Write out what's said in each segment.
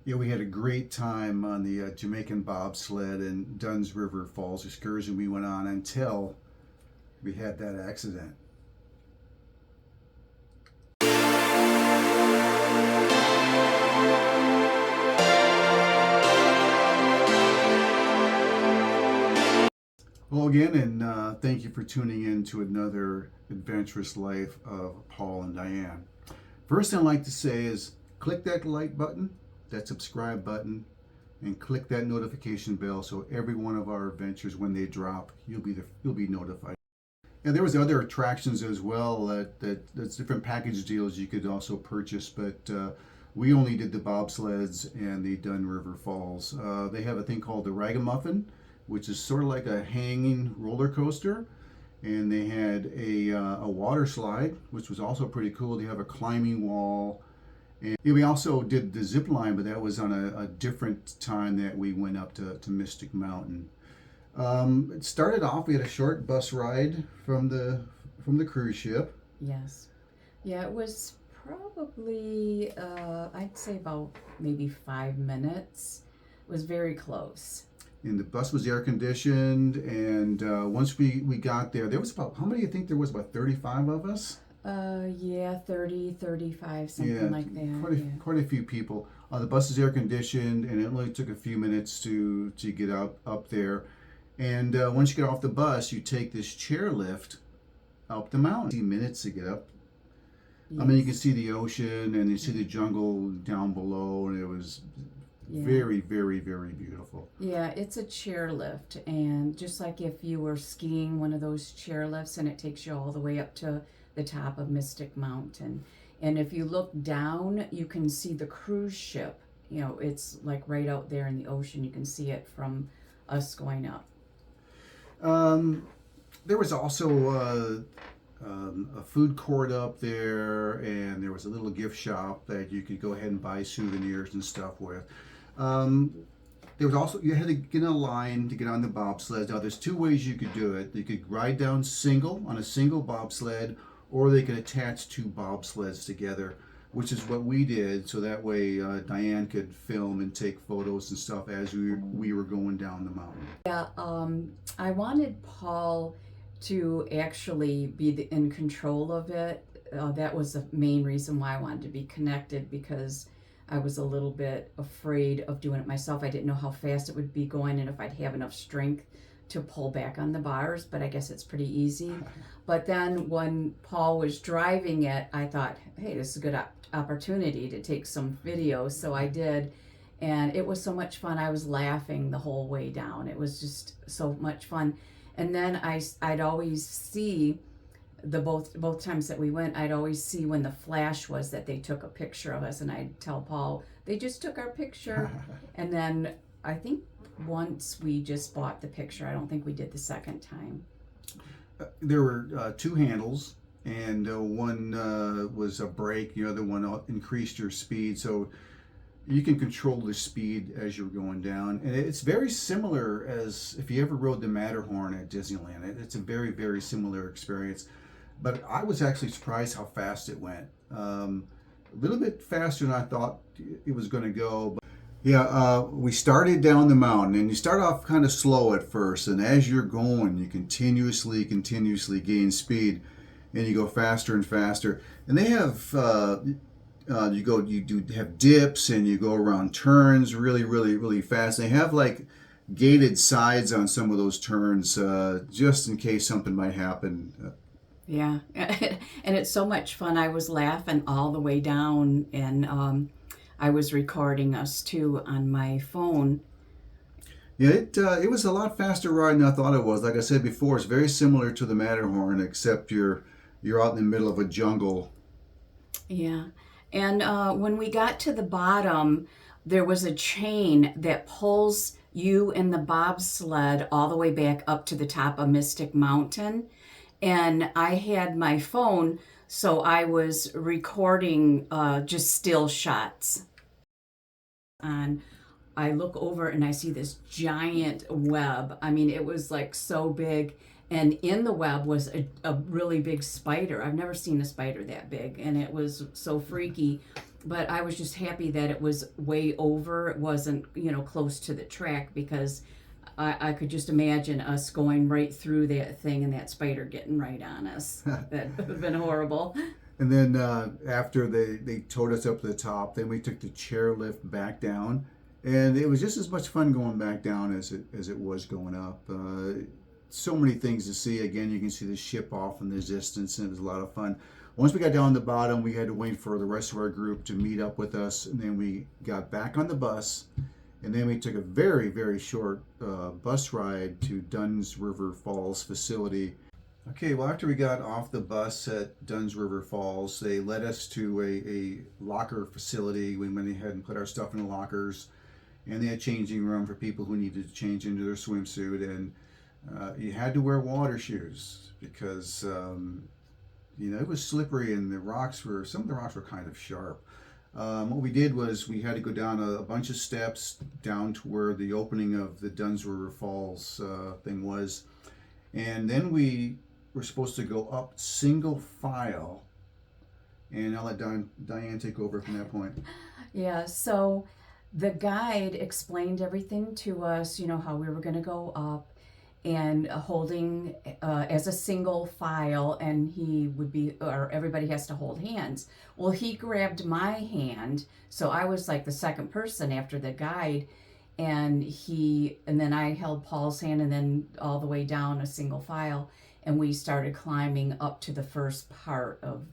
Yeah, we had a great time on the Jamaican bobsled and Dunn's River Falls excursion we went on until we had that accident. Well, again, and thank you for tuning in to another adventurous life of Paul and Diane. First thing I'd like to say is click that like button, that subscribe button, and click that notification bell so every one of our adventures, when they drop, you'll be notified. And there was other attractions as well that's different package deals you could also purchase, but we only did the bobsleds and the Dun River Falls. They have a thing called the Ragamuffin, which is sort of like a hanging roller coaster, and they had a water slide, which was also pretty cool. They have a climbing wall, and we also did the zip line, but that was on a different time that we went up to Mystic Mountain. It started off. We had a short bus ride from the cruise ship. Yes. Yeah, it was probably, I'd say about maybe 5 minutes. It was very close. And the bus was air conditioned. And once we got there, there was about, how many? I think there was about 35 of us. Yeah, 30, 35, something Yeah, like that. quite a few people. The bus is air conditioned, and it only took a few minutes to get up there. And once you get off the bus, you take this chairlift up the mountain. Minutes to get up. Yes. I mean, you can see the ocean and you see the jungle down below, and it was very, very, very beautiful. Yeah, it's a chairlift, and just like if you were skiing one of those chairlifts, and it takes you all the way up to the top of Mystic Mountain. And if you look down, you can see the cruise ship. You know, it's like right out there in the ocean. You can see it from us going up. There was also a food court up there, and there was a little gift shop that you could go ahead and buy souvenirs and stuff with. Um, there was also, you had to get in a line to get on the bobsled. Now, there's two ways you could do it. You could ride down on a single bobsled, or they could attach two bobsleds together, which is what we did. So that way, Diane could film and take photos and stuff as we were going down the mountain. Yeah, I wanted Paul to actually be in control of it. That was the main reason why I wanted to be connected, because I was a little bit afraid of doing it myself. I didn't know how fast it would be going and if I'd have enough strength to pull back on the bars, but I guess it's pretty easy. But then when Paul was driving it, I thought, hey, this is a good opportunity to take some videos. So I did, and it was so much fun. I was laughing the whole way down. It was just so much fun. And then I'd always see both times that we went, I'd always see when the flash was that they took a picture of us, and I'd tell Paul, they just took our picture. And then I think once we just bought the picture. I don't think we did the second time. There were two handles, and one was a brake, the other one increased your speed, so you can control the speed as you're going down. And it's very similar as if you ever rode the Matterhorn at Disneyland. It's a very, very similar experience. But I was actually surprised how fast it went. A little bit faster than I thought it was going to go. Yeah, we started down the mountain, and you start off kind of slow at first, and as you're going, you continuously gain speed, and you go faster and faster. And they have you do have dips, and you go around turns really, really, really fast. They have like gated sides on some of those turns, just in case something might happen. Yeah, and it's so much fun. I was laughing all the way down, and I was recording us too on my phone. Yeah, it was a lot faster ride than I thought it was. Like I said before, it's very similar to the Matterhorn, except you're out in the middle of a jungle. Yeah, and when we got to the bottom, there was a chain that pulls you and the bobsled all the way back up to the top of Mystic Mountain. And I had my phone, so I was recording just still shots. And I look over and I see this giant web. I mean, it was like so big. And in the web was a really big spider. I've never seen a spider that big, and it was so freaky. but I was just happy that it was way over. It wasn't, close to the track, because I could just imagine us going right through that thing and that spider getting right on us. That would have been horrible. And then after they towed us up to the top, then we took the chairlift back down, and it was just as much fun going back down as it was going up. So many things to see. Again, you can see the ship off in the distance, and it was a lot of fun. Once we got down the bottom, we had to wait for the rest of our group to meet up with us, and then we got back on the bus, and then we took a very, very short bus ride to Dunn's River Falls facility. Okay, well, after we got off the bus at Dunn's River Falls, they led us to a locker facility. We went ahead and put our stuff in the lockers, and they had changing room for people who needed to change into their swimsuit, and you had to wear water shoes because it was slippery, and some of the rocks were kind of sharp. What we did was we had to go down a bunch of steps down to where the opening of the Dunn's River Falls thing was, and then we were supposed to go up single file, and I'll let Diane take over from that point. Yeah, so the guide explained everything to us, how we were going to go up, and holding as a single file, and everybody has to hold hands. Well, he grabbed my hand, so I was like the second person after the guide, and then I held Paul's hand, and then all the way down a single file, and we started climbing up to the first part of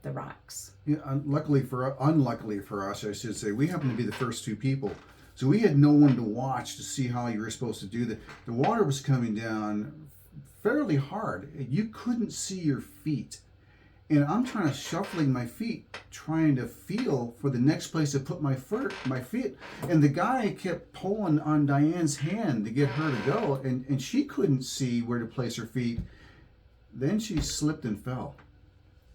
the rocks. Yeah, unluckily for us, I should say, we happened to be the first two people. So we had no one to watch to see how you were supposed to do that. The water was coming down fairly hard. You couldn't see your feet. And I'm trying to shuffling my feet, trying to feel for the next place to put my feet. And the guy kept pulling on Diane's hand to get her to go. And she couldn't see where to place her feet. Then she slipped and fell.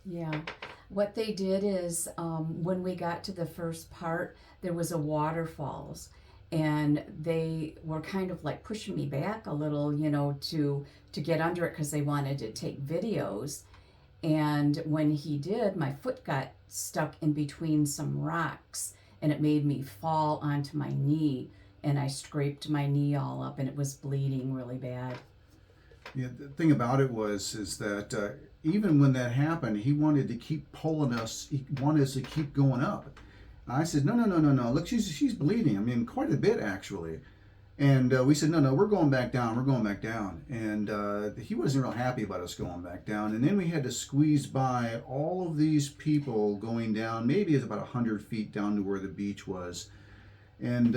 Yeah. What they did is when we got to the first part, there was a waterfalls, and they were kind of like pushing me back a little, to get under it, because they wanted to take videos. And when he did, my foot got stuck in between some rocks, and it made me fall onto my knee, and I scraped my knee all up, and it was bleeding really bad. Yeah, the thing about it is that even when that happened, he wanted to keep pulling us. He wanted us to keep going up. I said, no. Look, she's bleeding. I mean, quite a bit, actually. And we said, no, we're going back down. We're going back down. And he wasn't real happy about us going back down. And then we had to squeeze by all of these people going down. Maybe it's about 100 feet down to where the beach was. And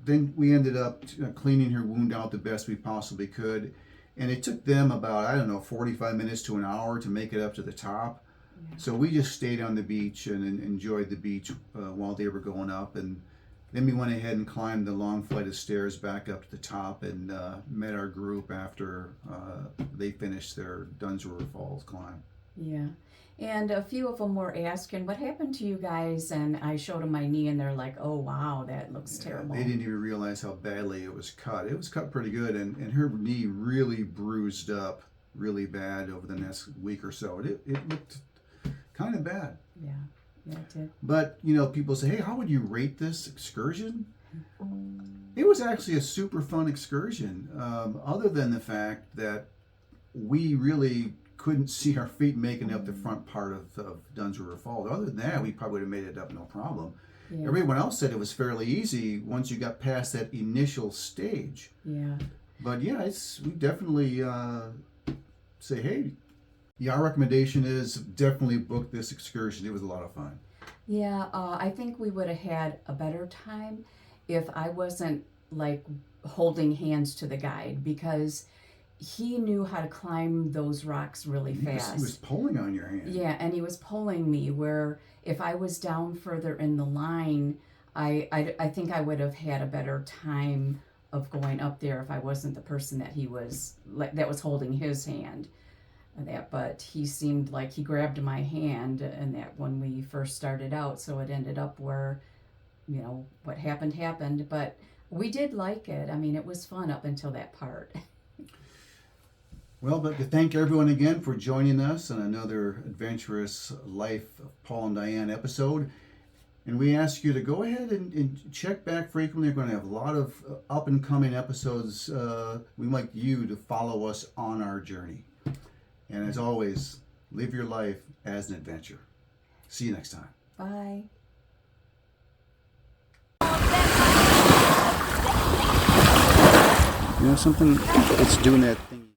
then we ended up cleaning her wound out the best we possibly could. And it took them about, 45 minutes to an hour to make it up to the top. Yeah. So we just stayed on the beach and enjoyed the beach while they were going up. And then we went ahead and climbed the long flight of stairs back up to the top and met our group after they finished their Dunn's River Falls climb. Yeah. And a few of them were asking, what happened to you guys? And I showed them my knee, and they're like, oh, wow, that looks terrible. They didn't even realize how badly it was cut. It was cut pretty good, and her knee really bruised up really bad over the next week or so. It looked kind of bad. Yeah, it did. But, people say, hey, how would you rate this excursion? It was actually a super fun excursion, other than the fact that we really couldn't see our feet making up the front part of Dunn's River Falls. Other than that, we probably would have made it up no problem. Yeah. Everyone else said it was fairly easy once you got past that initial stage. Yeah. But yeah, we definitely say, hey, our recommendation is definitely book this excursion. It was a lot of fun. Yeah, I think we would have had a better time if I wasn't like holding hands to the guide, because he knew how to climb those rocks really fast. He was pulling on your hand. Yeah, and he was pulling me, where if I was down further in the line, I think I would have had a better time of going up there if I wasn't the person that was holding his hand. But he seemed like he grabbed my hand, and that when we first started out, so it ended up where, what happened. But we did like it. I mean, it was fun up until that part. Well, but to thank everyone again for joining us on another adventurous Life of Paul and Diane episode. And we ask you to go ahead and check back frequently. We're going to have a lot of up and coming episodes. We like you to follow us on our journey. And as always, live your life as an adventure. See you next time. Bye. You know something? It's doing that thing.